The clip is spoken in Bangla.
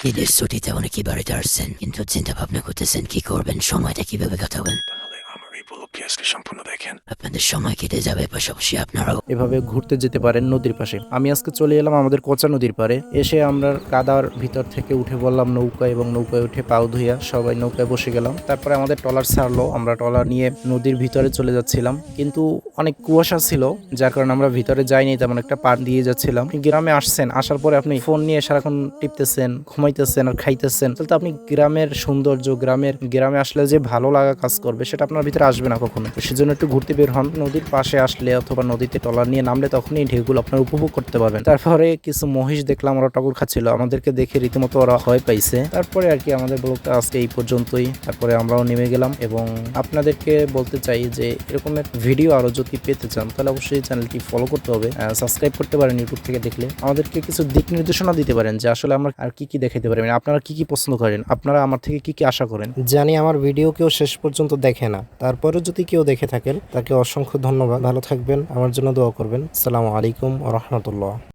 ঈদের ছুটিতে অনেকেই বাড়িতে আসছেন, কিন্তু চিন্তা ভাবনা করতেছেন কি করবেন, সময়টা কিভাবে কাটাবেন। তাহলে আমার এই ব্লগটি আজকে সম্পূর্ণ দেখেন। আপনাদের সময় কেটে যাবে, পাশাপাশি আপনারাও এভাবে ঘুরতে যেতে পারেন নদীর পাশে। আমি আজকে চলে এলাম আমাদের কোচা নদীর পাড়ে। এসে আমরা কাদার ভিতর থেকে উঠে বললাম নৌকায়, এবং নৌকায় উঠে পাও ধুইয়া সবাই নৌকায় বসে গেলাম। তারপরে আমাদের ট্রলার ছাড়লো, আমরা ট্রলার নিয়ে নদীর ভিতরে চলে যাচ্ছিলাম, কিন্তু অনেক কুয়াশা ছিল, যার কারণে আমরা ভিতরে যাইনি, তেমন একটা পার দিয়ে যাচ্ছিলাম। গ্রামে আসছেন, আসার পরে আপনি ফোন নিয়ে সারাক্ষণ টিপতেছেন, ঘুমাইতেছেন আর খাইতেছেন, তাহলে তো আপনি গ্রামের সৌন্দর্য, গ্রামে আসলে যে ভালো লাগা কাজ করবে সেটা আপনার ভিতরে আসবে না কখনো। তো সেজন্য একটু ঘুরতে বের হন। নদীর পাশে আসলে অথবা নদীতে ট্রলার নিয়ে নামলে তখনই ঢেউগুলো আপনার উপভোগ করতে পারবেন। তারপরে কিছু মহিষ দেখলাম, ওরা টগর খাচ্ছিল, আমাদেরকে দেখে রীতিমতো ওরা ভয় পাইছে। তারপরে আর কি আমাদের ব্লগটা আজকে এই পর্যন্তই। তারপরে আমরাও নেমে গেলাম, এবং আপনাদেরকে বলতে চাই যে এরকমের ভিডিও আরো যদি পেতে চান তাহলে অবশ্যই চ্যানেলটি ফলো করতে হবে, সাবস্ক্রাইব করতে পারেন ইউটিউব থেকে দেখলে। আমাদেরকে কিছু দিক নির্দেশনা দিতে পারেন যে আসলে আমরা আর কি কি দেখাতে পারি, মানে আপনারা কি কি পছন্দ করেন, আপনারা আমার থেকে কি কি আশা করেন। জানি আমার ভিডিও কেউ শেষ পর্যন্ত দেখে না, তারপরে যদি কেউ দেখে থাকেন তাকে অসংখ্য ধন্যবাদ। ভালো থাকবেন, আমার জন্য দোয়া করবেন। আসসালামু আলাইকুম ওয়া রাহমাতুল্লাহ।